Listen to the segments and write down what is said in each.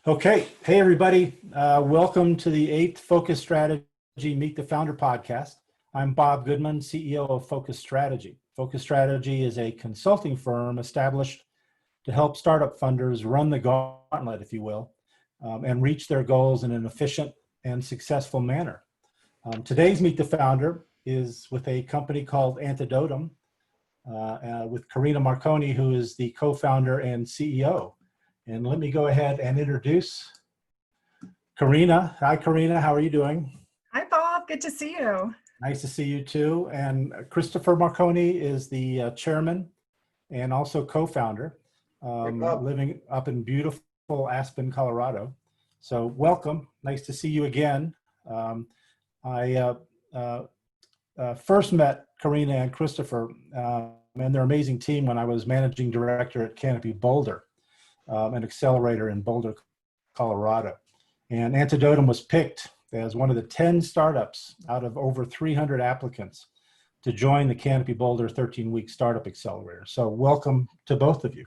Okay. Hey, everybody. Welcome to the 8th Focus Strategy Meet the Founder podcast. I'm Bob Goodman, CEO of Focus Strategy. Focus Strategy is a consulting firm established to help startup funders run the gauntlet, if you will, and reach their goals in an efficient and successful manner. Today's Meet the Founder is with a company called Antedotum, with Karina Marconi, who is the co-founder and CEO. And let me go ahead and introduce Karina. Hi, Karina. How are you doing? Hi, Bob. Good to see you. Nice to see you too. And Christopher Marconi is the chairman and also co-founder, living up in beautiful Aspen, Colorado. So welcome. Nice to see you again. I first met Karina and Christopher and their amazing team when I was managing director at Canopy Boulder, an accelerator in Boulder, Colorado. And Antedotum was picked as one of the 10 startups out of over 300 applicants to join the Canopy Boulder 13-week startup accelerator. So welcome to both of you.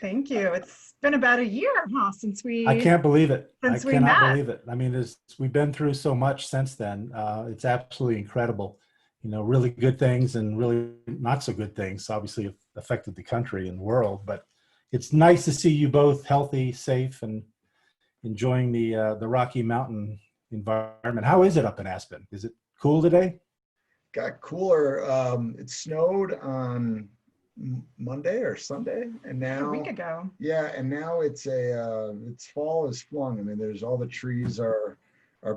Thank you. It's been about a year, since we I can't believe it. I met. cannot believe it. I mean, we've been through so much since then. It's absolutely incredible. You know, really good things and really not so good things obviously have affected the country and the world, but it's nice to see you both healthy, safe, and enjoying the Rocky Mountain environment. How is it up in Aspen? Is it cool today? Got cooler. It snowed on Monday or Sunday, and now a week ago. Yeah, and now it's fall is flung. I mean, there's all the trees are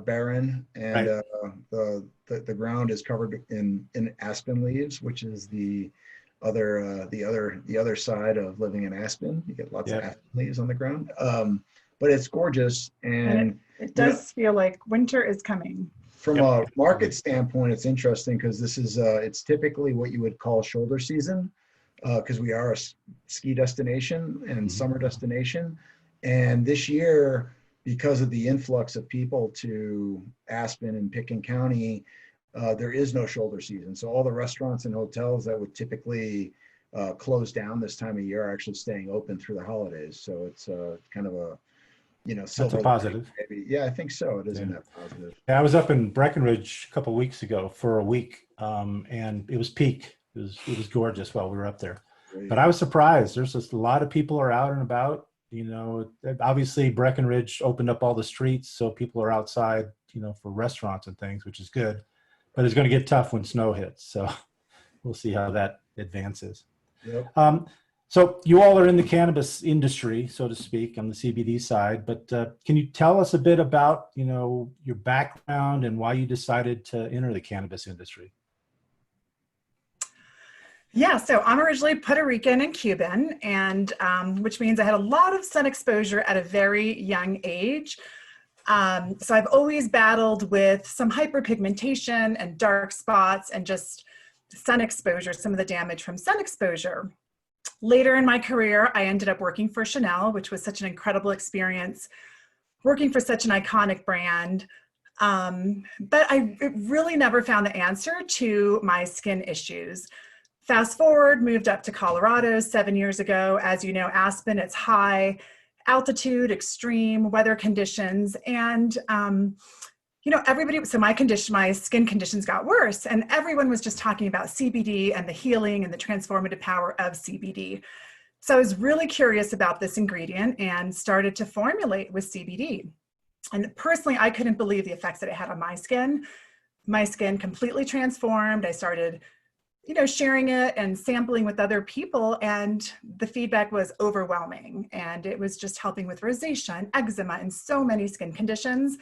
barren, and right. The ground is covered in aspen leaves, which is the other side of living in Aspen. You get lots of aspen leaves on the ground, but it's gorgeous, and it does feel like winter is coming. From a market standpoint, it's interesting because this is it's typically what you would call shoulder season, because we are a ski destination and summer destination, and this year, because of the influx of people to Aspen and Pitkin County, there is no shoulder season. So all the restaurants and hotels that would typically close down this time of year are actually staying open through the holidays. So it's kind of a, silver. That's a positive. Maybe. Yeah, I think so. It is a net positive. Yeah, I was up in Breckenridge a couple of weeks ago for a week, and it was peak. It was gorgeous while we were up there. Great. But I was surprised. There's just a lot of people are out and about. You know, obviously Breckenridge opened up all the streets, so people are outside, for restaurants and things, which is good. But it's going to get tough when snow hits. So we'll see how that advances. Yep. So you all are in the cannabis industry, so to speak, on the CBD side. But can you tell us a bit about, your background and why you decided to enter the cannabis industry? Yeah, so I'm originally Puerto Rican and Cuban, and which means I had a lot of sun exposure at a very young age. So I've always battled with some hyperpigmentation and dark spots and just sun exposure, some of the damage from sun exposure. Later in my career, I ended up working for Chanel, which was such an incredible experience, working for such an iconic brand. But I really never found the answer to my skin issues. Fast forward, moved up to Colorado 7 years ago. As you know, Aspen, it's high altitude, extreme weather conditions, and everybody. So my skin conditions got worse, and everyone was just talking about CBD and the healing and the transformative power of CBD. So I was really curious about this ingredient and started to formulate with CBD. And personally, I couldn't believe the effects that it had on my skin. My skin completely transformed. I started sharing it and sampling with other people, and the feedback was overwhelming. And it was just helping with rosacea and eczema and so many skin conditions.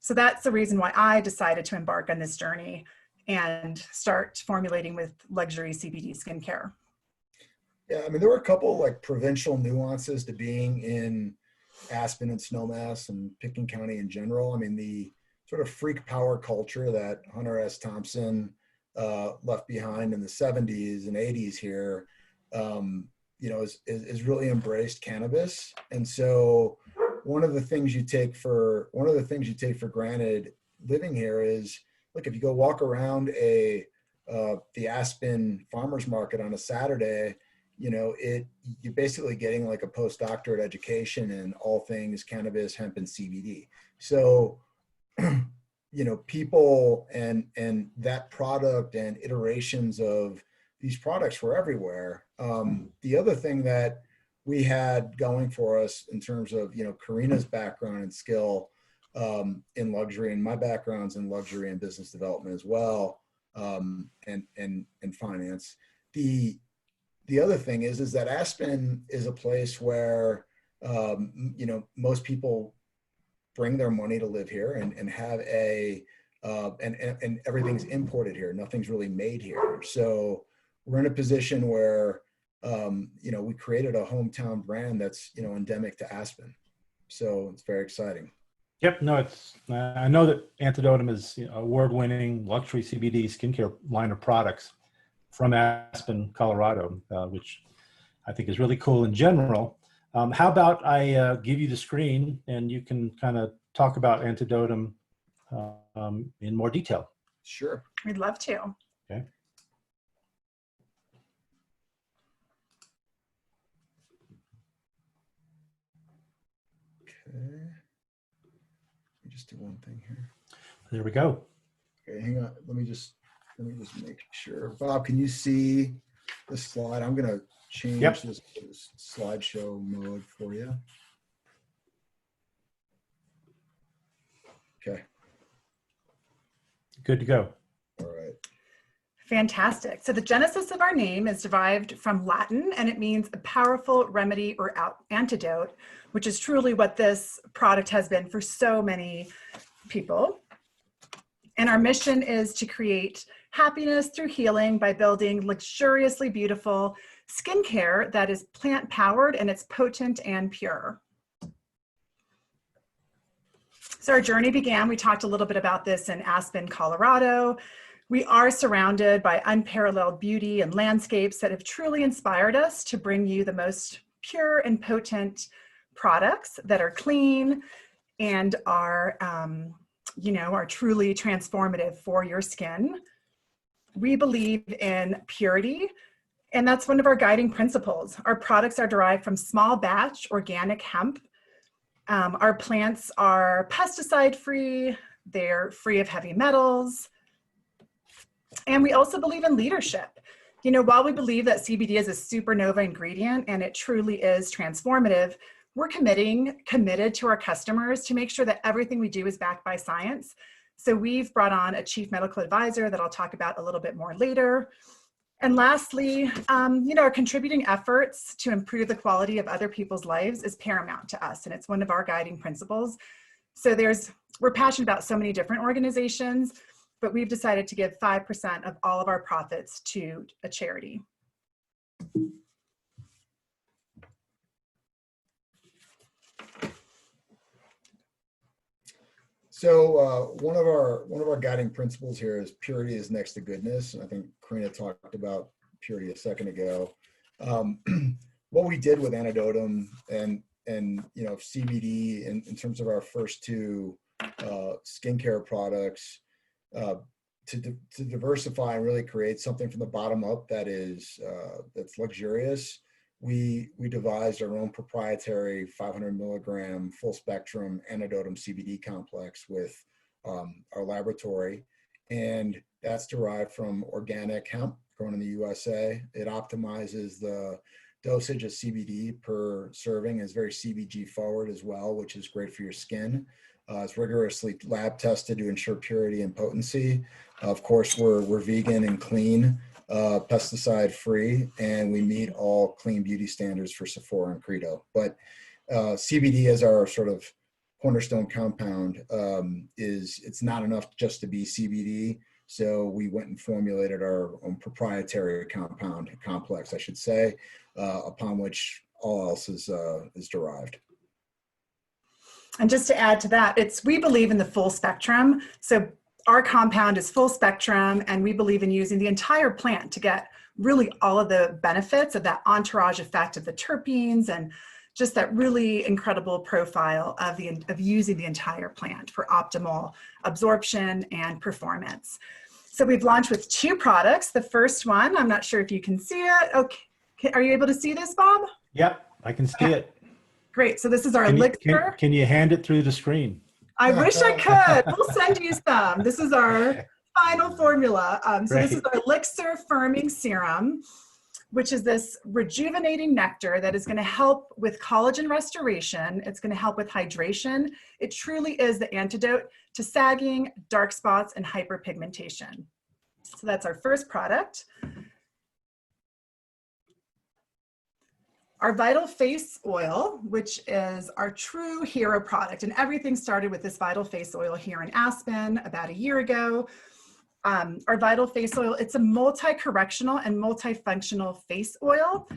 So that's the reason why I decided to embark on this journey and start formulating with luxury CBD skincare. Yeah, I mean, there were a couple provincial nuances to being in Aspen and Snowmass and Pitkin County in general. I mean, the sort of freak power culture that Hunter S. Thompson left behind in the 70s and 80s here, is really embraced cannabis. And so one of the things you take for granted living here is, look, if you go walk around the Aspen farmers market on a Saturday, you're basically getting like a postdoctorate education in all things cannabis, hemp, and CBD. So, people and that product and iterations of these products were everywhere. The other thing that we had going for us in terms of, Karina's background and skill in luxury, and my background's in luxury and business development as well, and finance. The other thing is that Aspen is a place where, most people bring their money to live here and have and everything's imported here. Nothing's really made here. So we're in a position where, we created a hometown brand that's, endemic to Aspen. So it's very exciting. Yep. No, I know that Antedotum is award-winning luxury CBD skincare line of products from Aspen, Colorado, which I think is really cool in general. How about I give you the screen and you can kind of talk about Antedotum in more detail. Sure. We'd love to. Okay. Okay. Let me just do one thing here. There we go. Okay, hang on. Let me just make sure. Bob, can you see the slide? I'm going to change this slideshow mode for you. Okay. Good to go. All right. Fantastic. So the genesis of our name is derived from Latin, and it means a powerful remedy or antidote, which is truly what this product has been for so many people. And our mission is to create happiness through healing by building luxuriously beautiful skincare that is plant-powered and it's potent and pure. So our journey began, we talked a little bit about this in Aspen, Colorado. We are surrounded by unparalleled beauty and landscapes that have truly inspired us to bring you the most pure and potent products that are clean and are, are truly transformative for your skin. We believe in purity, and that's one of our guiding principles. Our products are derived from small batch organic hemp. Our plants are pesticide-free, they're free of heavy metals, and we also believe in leadership. While we believe that CBD is a supernova ingredient and it truly is transformative, we're committed to our customers to make sure that everything we do is backed by science. So we've brought on a chief medical advisor that I'll talk about a little bit more later. And lastly, our contributing efforts to improve the quality of other people's lives is paramount to us, and it's one of our guiding principles. So we're passionate about so many different organizations, but we've decided to give 5% of all of our profits to a charity. So one of our guiding principles here is purity is next to goodness. And I think Karina talked about purity a second ago. What we did with Antedotum and CBD in terms of our first two skincare products to diversify and really create something from the bottom up that's luxurious. We devised our own proprietary 500 milligram full spectrum Antedotum CBD complex with our laboratory, and that's derived from organic hemp grown in the USA. It optimizes the dosage of CBD per serving, is very CBG forward as well, which is great for your skin. It's rigorously lab tested to ensure purity and potency. Of course, we're vegan and clean, pesticide free, and we meet all clean beauty standards for Sephora and Credo. But CBD as our sort of cornerstone compound it's not enough just to be CBD. So we went and formulated our own proprietary complex, I should say, upon which all else is derived. And just to add to that, we believe in the full spectrum. So our compound is full spectrum, and we believe in using the entire plant to get really all of the benefits of that entourage effect of the terpenes and just that really incredible profile of using the entire plant for optimal absorption and performance. So we've launched with two products. The first one, I'm not sure if you can see it. Okay, Are you able to see this, Bob? Yep, I can see it. Great. So this is our Can you, elixir. can you hand it through the screen? I wish I could. We'll send you some. This is our Okay, final formula. So this is great. our elixir firming serum, which is this rejuvenating nectar that is going to help with collagen restoration. It's going to help with hydration. It truly is the antidote to sagging, dark spots, and hyperpigmentation. So that's our first product. Our Vital Face Oil, which is our true hero product. And everything started with this Vital Face Oil here in Aspen about a year ago. Our Vital Face Oil, it's a multi-correctional and multifunctional face oil.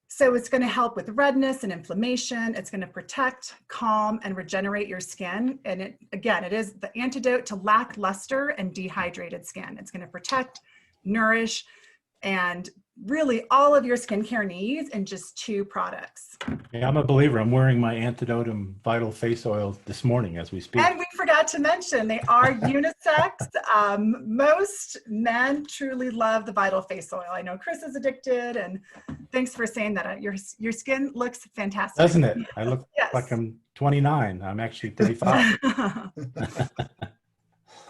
So it's going to help with redness and inflammation. It's going to protect, calm, and regenerate your skin. And it is the antidote to lackluster and dehydrated skin. It's going to protect, nourish, and really all of your skincare needs in just 2 products. Yeah, I'm a believer. I'm wearing my Antedotum Vital Face Oil this morning as we speak. And we forgot to mention, they are unisex. Most men truly love the Vital Face Oil. I know Chris is addicted, and thanks for saying that. Your skin looks fantastic. Doesn't it? I look Yes. like I'm 29. I'm actually 35.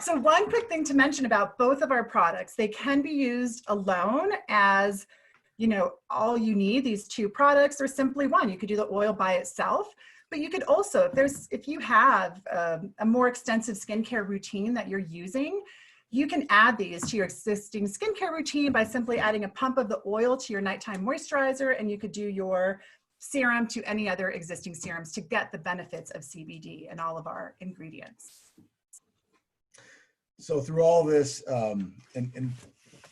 So one quick thing to mention about both of our products, they can be used alone as, all you need, these 2 products, or simply one. You could do the oil by itself, but you could also, if you have a more extensive skincare routine that you're using, you can add these to your existing skincare routine by simply adding a pump of the oil to your nighttime moisturizer, and you could do your serum to any other existing serums to get the benefits of CBD and all of our ingredients. So through all this, and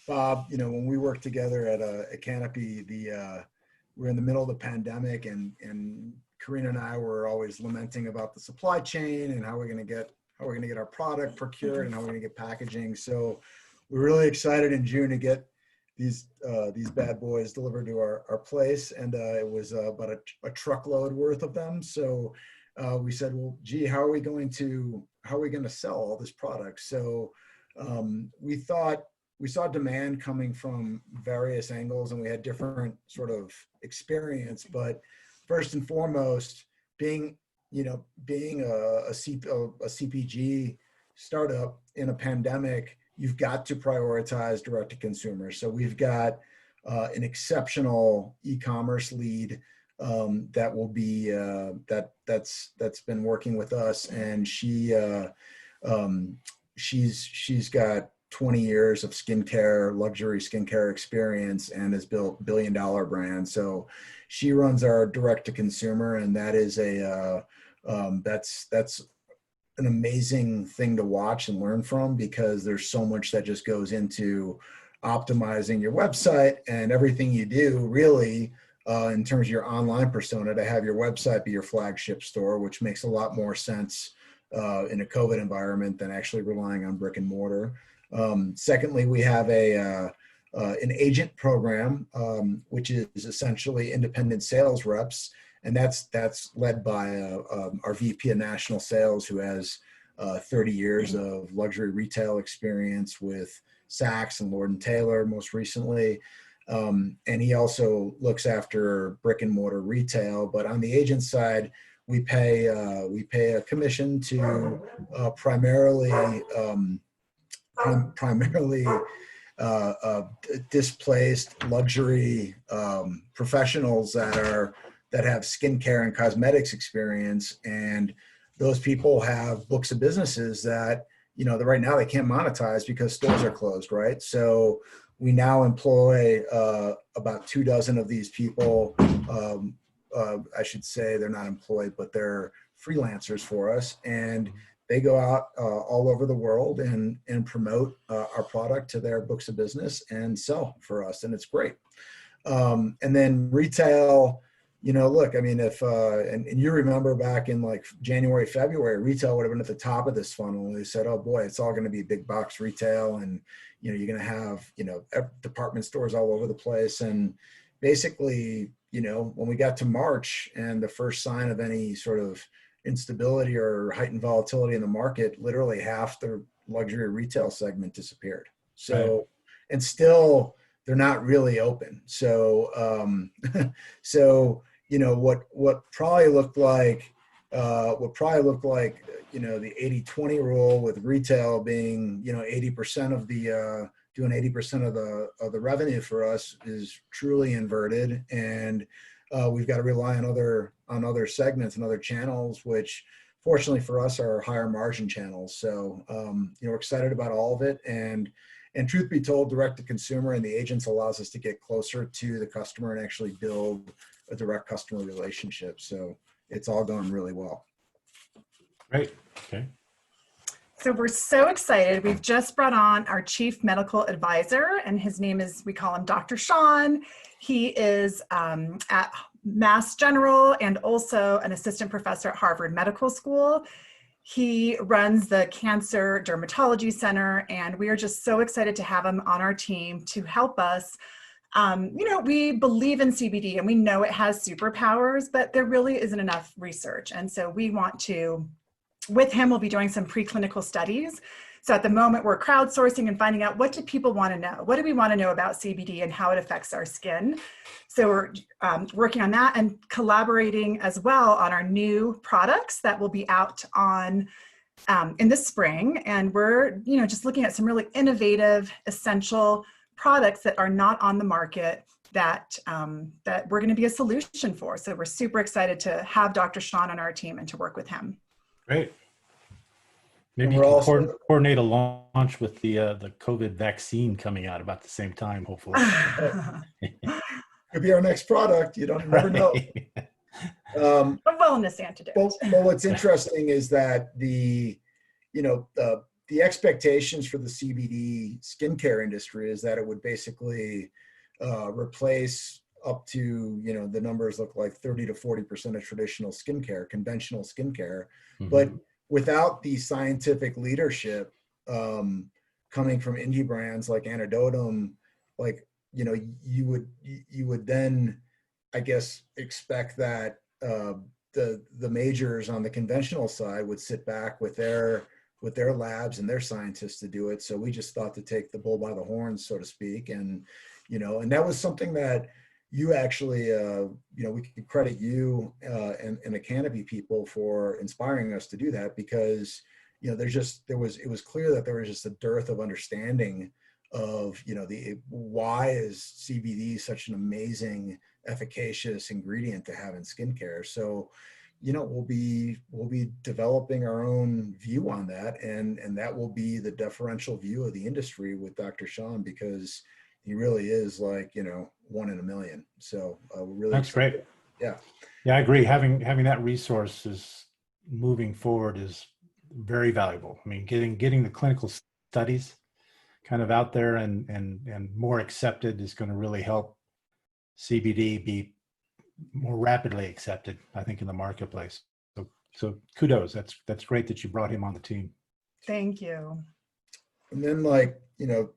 Bob, when we worked together at Canopy, we're in the middle of the pandemic, and Karina and I were always lamenting about the supply chain and how we're going to get our product procured and how we're going to get packaging. So we're really excited in June to get these bad boys delivered to our place, and it was about a truckload worth of them. So we said, well, gee, how are we going to sell all this product? So we saw demand coming from various angles, and we had different sort of experience. But first and foremost, being a CPG startup in a pandemic, you've got to prioritize direct to consumer. So we've got an exceptional e-commerce lead that will be that's been working with us, and she's got 20 years of luxury skincare experience, and has built billion-dollar brands. So she runs our direct to consumer, and that is that's an amazing thing to watch and learn from, because there's so much that just goes into optimizing your website and everything you do, really, in terms of your online persona, to have your website be your flagship store, which makes a lot more sense in a COVID environment than actually relying on brick and mortar. Secondly, we have an agent program, which is essentially independent sales reps, and that's led by our VP of National Sales, who has 30 years of luxury retail experience with Saks and Lord & Taylor most recently. And he also looks after brick and mortar retail. But on the agent side, we pay a commission to primarily displaced luxury professionals that have skincare and cosmetics experience, and those people have books of businesses that right now they can't monetize because stores are closed, right? So we now employ about 24 of these people. I should say they're not employed, but they're freelancers for us, and they go out all over the world and promote our product to their books of business and sell for us, and it's great. And then retail, look, I mean, if and you remember back in like January, February, retail would have been at the top of this funnel. They said, oh boy, it's all going to be big box retail, and you're going to have department stores all over the place. And basically, when we got to March and the first sign of any sort of instability or heightened volatility in the market, literally half the luxury retail segment disappeared. So, and still they're not really open. So, so, you know, what probably looked like, you know, the 80-20 rule with retail being, you know, 80% of the, doing 80% of the revenue for us is truly inverted. And we've got to rely on other segments and other channels, which fortunately for us are higher margin channels. So, you know, we're excited about all of it. And truth be told, direct to consumer and the agents allows us to get closer to the customer and actually build a direct customer relationship. So it's all going really well. Great. Okay. So we're so excited. We've just brought on our chief medical advisor, and his name is, we call him Dr. Sean. He is at Mass General and also an assistant professor at Harvard Medical School. He runs the Cancer Dermatology Center, and we are just so excited to have him on our team to help us. You know, we believe in CBD and we know it has superpowers, but there really isn't enough research. And so we want to, with him, we'll be doing some preclinical studies. So at the moment, we're crowdsourcing and finding out, what do people want to know? What do we want to know about CBD and how it affects our skin? So we're working on that and collaborating as well on our new products that will be out on in the spring. And we're, you know, just looking at some really innovative, essential products that are not on the market that that we're going to be a solution for. So we're super excited to have Dr. Sean on our team and to work with him. Great. Maybe you can coordinate a launch with the COVID vaccine coming out about the same time, hopefully. Could be our next product. You don't never know. A wellness antidote. Well, what's interesting is that the expectations for the CBD skincare industry is that it would basically replace up to, you know, the numbers look like 30 to 40% of traditional skincare, conventional skincare. Mm-hmm. But without the scientific leadership coming from indie brands like Antedotum, like, you know, you would then, I guess, expect that the majors on the conventional side would sit back with their labs and their scientists to do it. So we just thought to take the bull by the horns, so to speak. And, you know, and that was something that you actually, you know, we could credit you and the Canopy people for inspiring us to do that, because, you know, it was clear that there was just a dearth of understanding of, you know, why is CBD such an amazing, efficacious ingredient to have in skincare. So, you know, we'll be developing our own view on that, and that will be the deferential view of the industry with Dr. Sean, because he really is, like, you know, one in a million. So we're really that's excited. Great. Yeah, I agree. Having that resource is moving forward is very valuable. I mean, getting the clinical studies kind of out there and more accepted is going to really help CBD be more rapidly accepted, I think, in the marketplace. So kudos. That's great that you brought him on the team. Thank you. And then, like, you know,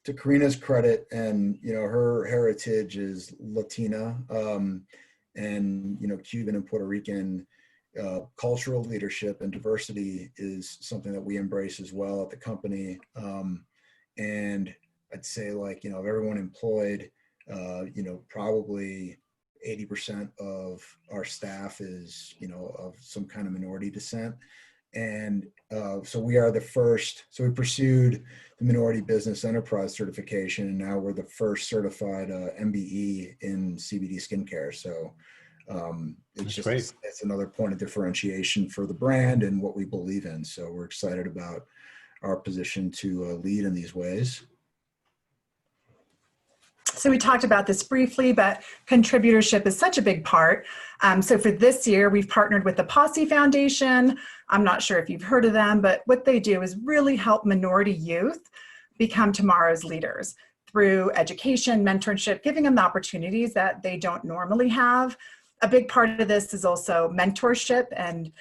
to Karina's credit, and, you know, her heritage is Latina, and, you know, Cuban and Puerto Rican. Cultural leadership and diversity is something that we embrace as well at the company. And I'd say, like, you know, of everyone employed, you know, probably 80% of our staff is, you know, of some kind of minority descent. And so we are the first, so we pursued the Minority Business Enterprise certification, and now we're the first certified MBE in CBD skincare. So it's just great. It's another point of differentiation for the brand and what we believe in. So we're excited about our position to lead in these ways. So we talked about this briefly, but contributorship is such a big part. So for this year, we've partnered with the Posse Foundation. I'm not sure if you've heard of them, but what they do is really help minority youth become tomorrow's leaders through education, mentorship, giving them the opportunities that they don't normally have. A big part of this is also mentorship, and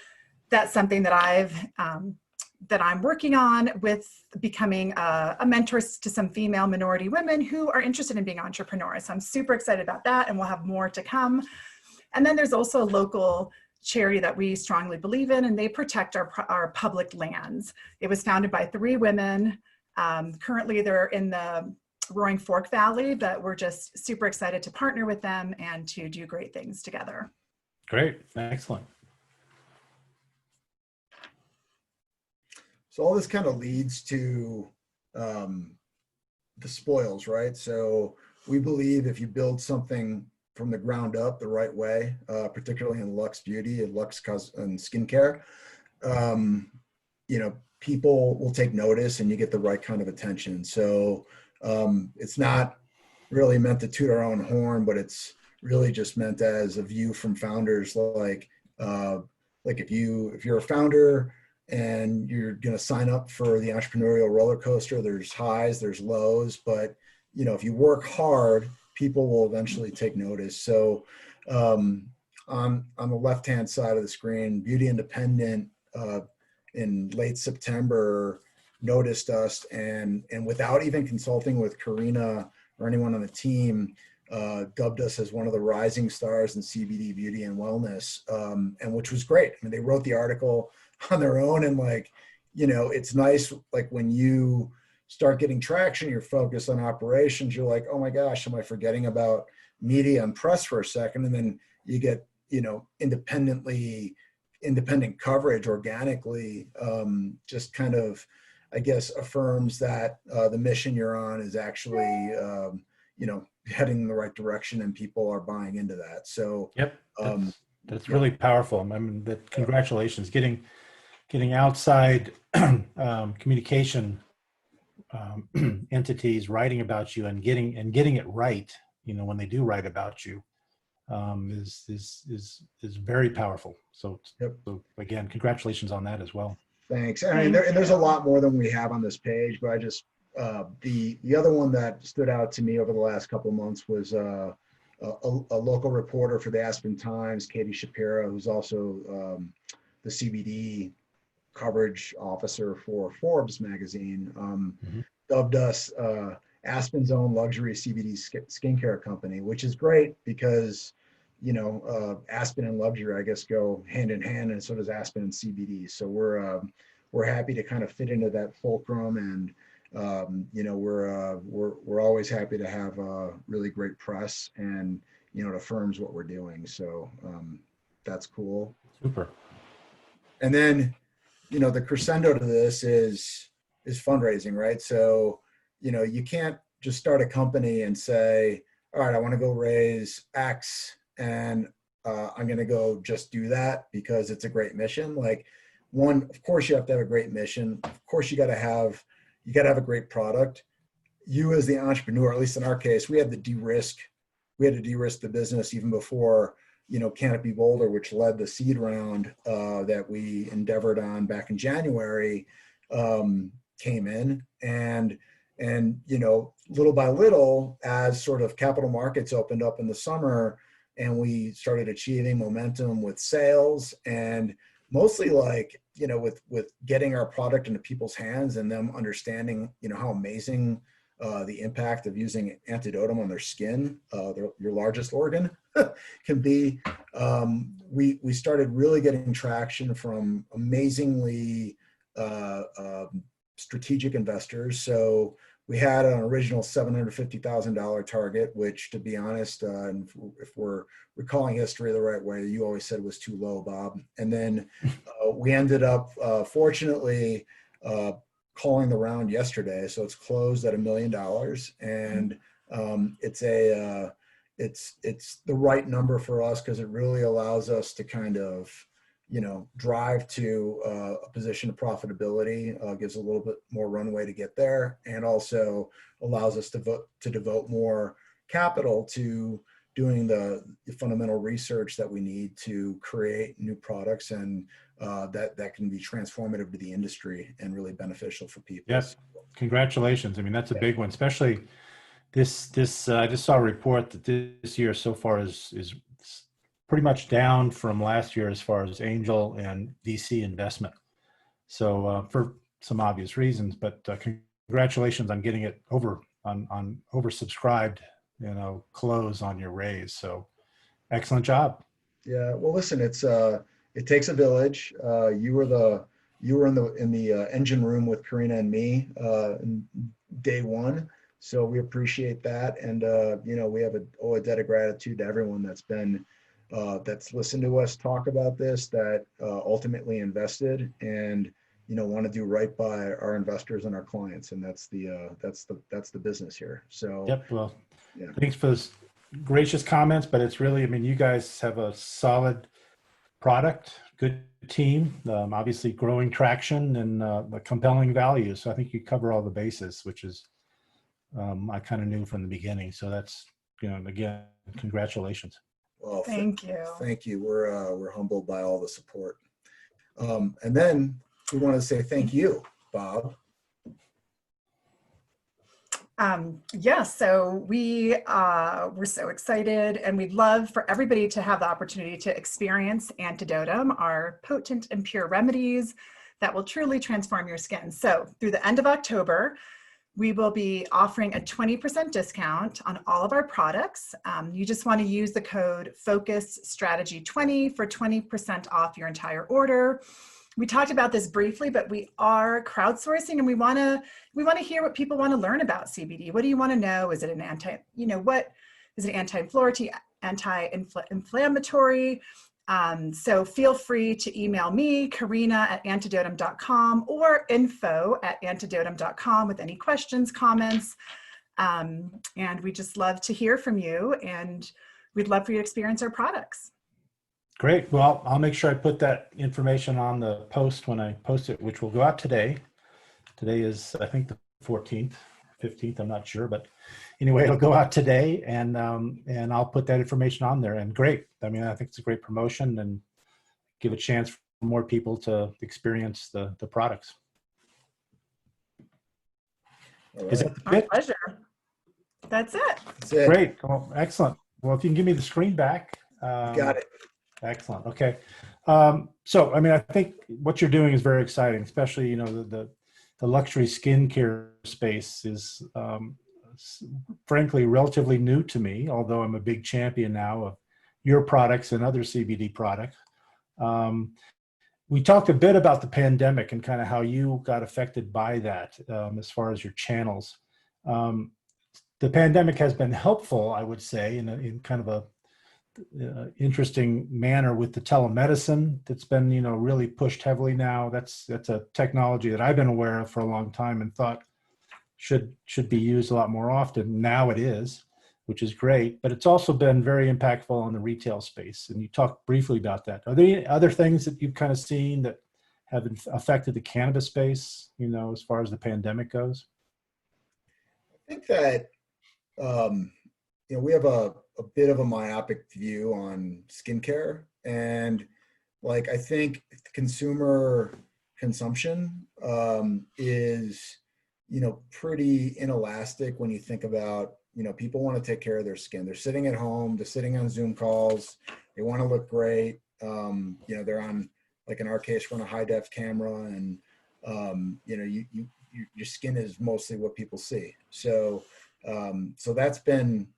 that's something that I'm working on with becoming a mentor to some female minority women who are interested in being entrepreneurs. So I'm super excited about that, and we'll have more to come. And then there's also a local charity that we strongly believe in, and they protect our public lands. It was founded by 3 women. Currently they're in the Roaring Fork Valley, that we're just super excited to partner with them and to do great things together. Great. Excellent. So all this kind of leads to the spoils, right? So we believe if you build something from the ground up the right way, particularly in Luxe Beauty and and skincare, people will take notice and you get the right kind of attention. So it's not really meant to toot our own horn, but it's really just meant as a view from founders. Like if you're a founder and you're going to sign up for the entrepreneurial roller coaster, there's highs, there's lows, but if you work hard, people will eventually take notice. So on the left-hand side of the screen, Beauty Independent in late September noticed us, and without even consulting with Karina or anyone on the team, dubbed us as one of the rising stars in CBD beauty and wellness, and which was great. I mean, they wrote the article on their own, and it's nice, like when you start getting traction, you're focused on operations, you're like, oh my gosh, am I forgetting about media and press for a second? And then you get, independent coverage organically, just kind of, I guess, affirms that the mission you're on is actually, heading in the right direction, and people are buying into that. So yep, that's really powerful. I mean, congratulations, getting outside communication entities writing about you and getting it right. When they do write about you, is very powerful. So, yep. So again, congratulations on that as well. Thanks. I mean, there's a lot more than we have on this page, but I just the other one that stood out to me over the last couple of months was a local reporter for the Aspen Times, Katie Shapiro, who's also the CBD coverage officer for Forbes magazine, dubbed us Aspen's own luxury CBD skincare company, which is great because Aspen and luxury, I guess, go hand in hand, and so does Aspen and CBD. So we're happy to kind of fit into that fulcrum, and we're always happy to have really great press, and it affirms what we're doing. So that's cool. Super. And then the crescendo to this is fundraising, right? So you can't just start a company and say, all right, I want to go raise X, and I'm going to go just do that because it's a great mission. Like, one, of course you have to have a great mission. Of course you got to have a great product. You as the entrepreneur, at least in our case, we had to de-risk the business even before, Canopy Boulder, which led the seed round that we endeavored on back in January, came in, and little by little, as sort of capital markets opened up in the summer, and we started achieving momentum with sales, and mostly with getting our product into people's hands and them understanding how amazing the impact of using Antedotum on their skin, your largest organ, can be. We started really getting traction from amazingly strategic investors. So we had an original $750,000 target, which, to be honest, and if we're recalling history the right way, you always said was too low, Bob. And then we ended up, fortunately, calling the round yesterday, so it's closed at $1 million, and it's the right number for us because it really allows us to kind of drive to a position of profitability, gives a little bit more runway to get there, and also allows us to devote more capital to doing the fundamental research that we need to create new products, and that can be transformative to the industry and really beneficial for people. Yes, congratulations. I mean, that's a big one, especially this. I just saw a report that this year so far is pretty much down from last year as far as angel and VC investment. So for some obvious reasons, but congratulations on getting it oversubscribed, close on your raise. So excellent job. Yeah. Well, listen, it takes a village. You were in the engine room with Karina and me day one. So we appreciate that. And, you know, we have a debt of gratitude to everyone that's listened to us talk about this, that ultimately invested and, you know, want to do right by our investors and our clients. And that's the business here. So, Yep. Well, yeah. thanks for those gracious comments, but it's really, I mean, you guys have a solid product, good team, obviously growing traction and a compelling value. So I think you cover all the bases, which is I kind of knew from the beginning. So that's, you know, again, congratulations. Well, Thank you. thank you. We're humbled by all the support. And then we want to say thank you, Bob. So we're so excited, and we'd love for everybody to have the opportunity to experience Antedotum, our potent and pure remedies that will truly transform your skin. So through the end of October, we will be offering a 20% discount on all of our products. You just want to use the code FOCUSSTRATEGY20 for 20% off your entire order. We talked about this briefly, but we are crowdsourcing, and we want to hear what people want to learn about CBD. What do you want to know? Is it an anti-inflammatory, anti-inflammatory? So feel free to email me, Karina@antedotum.com, or info@antedotum.com with any questions, comments. And we just love to hear from you, and we'd love for you to experience our products. Great. Well, I'll make sure I put that information on the post when I post it, which will go out today. Today is, I think, the 14th, 15th, I'm not sure, but anyway, it'll go out today, and I'll put that information on there. And great. I mean, I think it's a great promotion and give a chance for more people to experience the products. All Is right. that the pitch? My pleasure. That's it. That's it. Great. Well, excellent. Well, if you can give me the screen back. Got it. Excellent. Okay. So, I mean, I think what you're doing is very exciting, especially, you know, the luxury skincare space is frankly relatively new to me, although I'm a big champion now of your products and other CBD products. We talked a bit about the pandemic and kind of how you got affected by that as far as your channels. The pandemic has been helpful, I would say, in kind of a interesting manner with the telemedicine that's been, you know, really pushed heavily now. That's a technology that I've been aware of for a long time and thought should be used a lot more often. Now it is, which is great, but it's also been very impactful on the retail space. And you talked briefly about that. Are there any other things that you've kind of seen that have affected the cannabis space, you know, as far as the pandemic goes? I think that, you know, we have a bit of a myopic view on skincare, and like, I think consumer consumption is, you know, pretty inelastic when you think about, you know, people want to take care of their skin. They're sitting at home, they're sitting on Zoom calls, they want to look great. You know, they're on, like in our case, we're on a high def camera, and you know, your skin is mostly what people see. So so that's been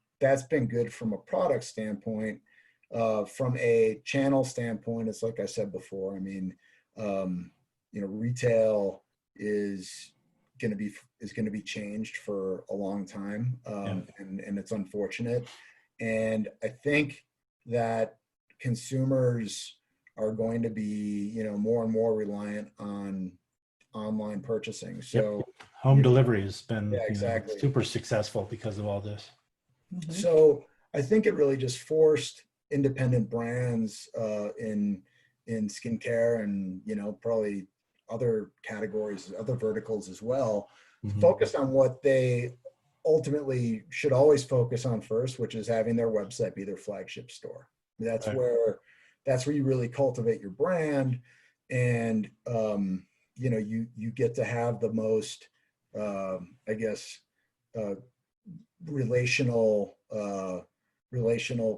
good from a product standpoint. From a channel standpoint, it's like I said before, I mean, you know, retail is going to be changed for a long time. And it's unfortunate. And I think that consumers are going to be, you know, more and more reliant on online purchasing. So Yep. Home delivery has been exactly, super successful because of all this. Mm-hmm. So I think it really just forced independent brands in skincare, and, you know, probably other categories, other verticals as well, to focus on what they ultimately should always focus on first, which is having their website be their flagship store. That's Right. where you really cultivate your brand, and you know, you get to have the most I guess relational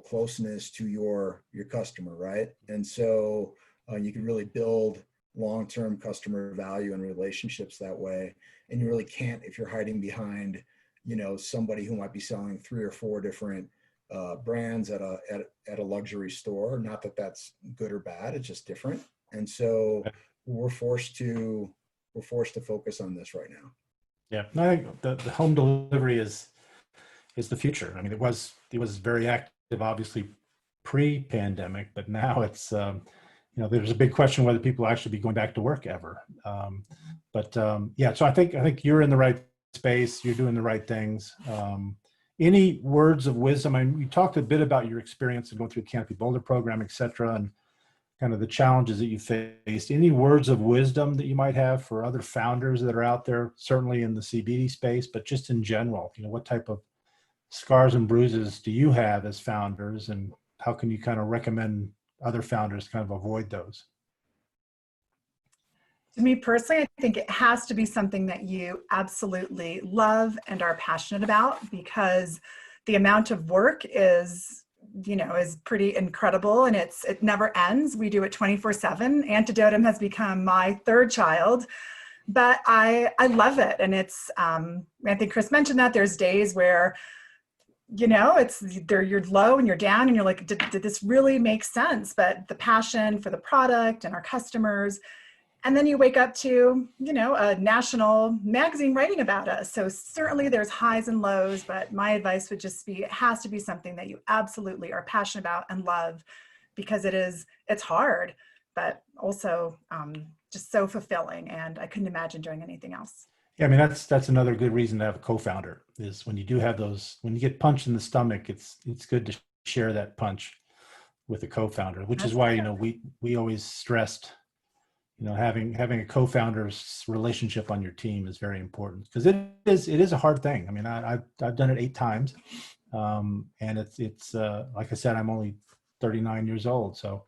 closeness to your customer, right? And so you can really build long-term customer value and relationships that way. And you really can't if you're hiding behind, you know, somebody who might be selling 3 or 4 different brands at a luxury store. Not that that's good or bad, it's just different. And so we're forced to focus on this right now. Yeah, no, I think the home delivery is the future. I mean, it was very active, obviously, pre-pandemic, but now it's there's a big question whether people will actually be going back to work ever. Yeah, so I think you're in the right space. You're doing the right things. Any words of wisdom? I mean, you talked a bit about your experience in going through the Canopy Boulder program, et cetera, and kind of the challenges that you faced. Any words of wisdom that you might have for other founders that are out there, certainly in the CBD space, but just in general, what type of scars and bruises do you have as founders, and how can you kind of recommend other founders kind of avoid those? To me personally, I think it has to be something that you absolutely love and are passionate about, because the amount of work is pretty incredible, and it never ends. We do it 24/7. Antedotum has become my third child, but I love it. And it's, I think Chris mentioned that there's days where, you're low and you're down and you're like, did this really make sense? But the passion for the product and our customers, and then you wake up to, a national magazine writing about us. So certainly there's highs and lows, but my advice would just be, it has to be something that you absolutely are passionate about and love, because it's hard, but also just so fulfilling. And I couldn't imagine doing anything else. Yeah, I mean, that's another good reason to have a co-founder, is when you do have those, when you get punched in the stomach, it's good to share that punch with a co-founder, which is why, we always stressed, having a co-founder's relationship on your team is very important, because it is a hard thing. I mean, I've done it 8 times. And it's like I said, I'm only 39 years old. So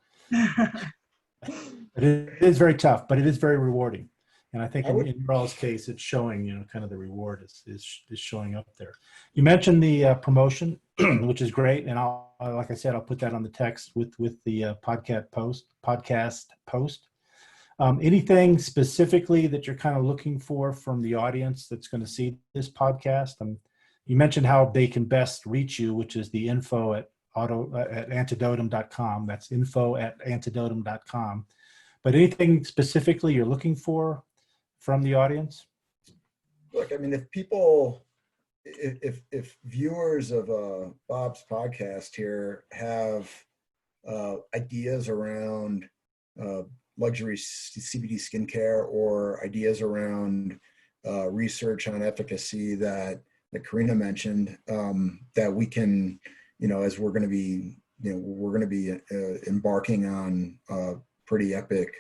it is very tough, but it is very rewarding. And I think in your all's case, it's showing, kind of the reward is showing up there. You mentioned the promotion, which is great. And like I said, I'll put that on the text with the podcast post. Anything specifically that you're kind of looking for from the audience that's going to see this podcast? You mentioned how they can best reach you, which is the info at antedotum.com. That's info@antedotum.com. But anything specifically you're looking for from the audience? Look, I mean, if viewers of Bob's podcast here have ideas around luxury CBD skincare, or ideas around research on efficacy that Karina mentioned, that we can, as we're going to be, embarking on pretty epic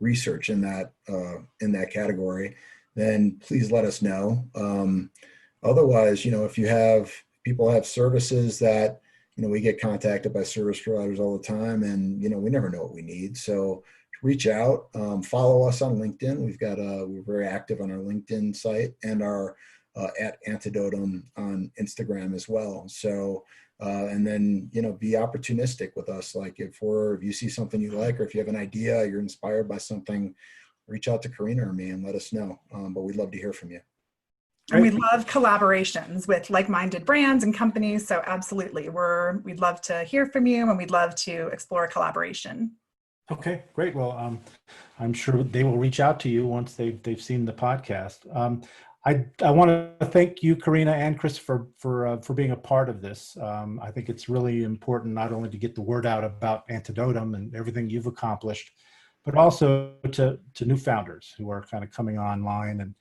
research in that category, then please let us know. Otherwise, if people have services that, we get contacted by service providers all the time, and, we never know what we need. So reach out, follow us on LinkedIn. We're very active on our LinkedIn site, and our at Antedotum on Instagram as well. So, and then, be opportunistic with us. Like if you see something you like, or if you have an idea, you're inspired by something, reach out to Karina or me and let us know. But we'd love to hear from you. And we love collaborations with like-minded brands and companies. So absolutely, we'd love to hear from you, and we'd love to explore collaboration. Okay, great. Well, I'm sure they will reach out to you once they've seen the podcast. I want to thank you, Karina and Christopher, for being a part of this. I think it's really important not only to get the word out about Antedotum and everything you've accomplished, but also to new founders who are kind of coming online, and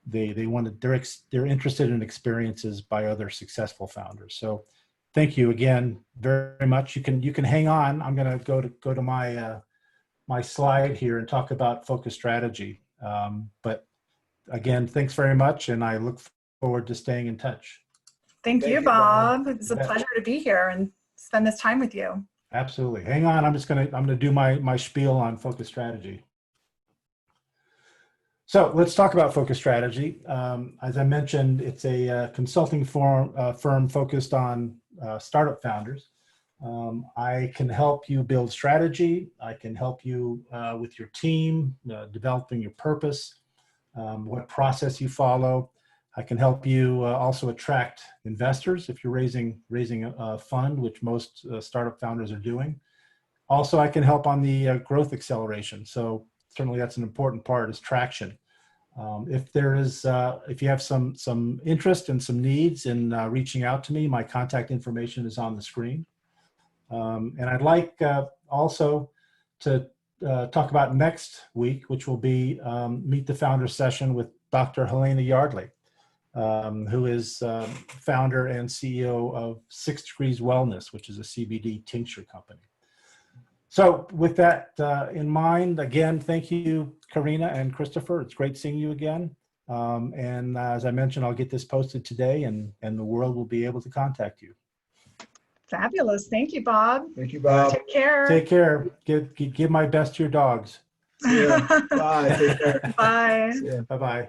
they're interested in experiences by other successful founders. So thank you again very much. You can hang on. I'm going to go to my slide here and talk about focus strategy. But again, thanks very much, and I look forward to staying in touch. Thank you, Bob. It's a pleasure to be here and spend this time with you. Absolutely. Hang on. I'm gonna do my spiel on focus strategy. So let's talk about focus strategy. As I mentioned, it's a consulting firm focused on startup founders. I can help you build strategy. I can help you with your team, developing your purpose, what process you follow. I can help you also attract investors if you're raising a fund, which most startup founders are doing. Also, I can help on the growth acceleration. So certainly that's an important part, is traction. If there is, if you have some interest and some needs in reaching out to me, my contact information is on the screen. And I'd like also to talk about next week, which will be Meet the Founder session with Dr. Helena Yardley, who is founder and CEO of 6 Degrees Wellness, which is a CBD tincture company. So with that in mind, again, thank you, Karina and Christopher. It's great seeing you again. And as I mentioned, I'll get this posted today, and the world will be able to contact you. Fabulous. Thank you, Bob. Thank you, Bob. Take care. Take care. Give my best to your dogs. See ya. Bye. Take care. Bye. See ya. Bye-bye.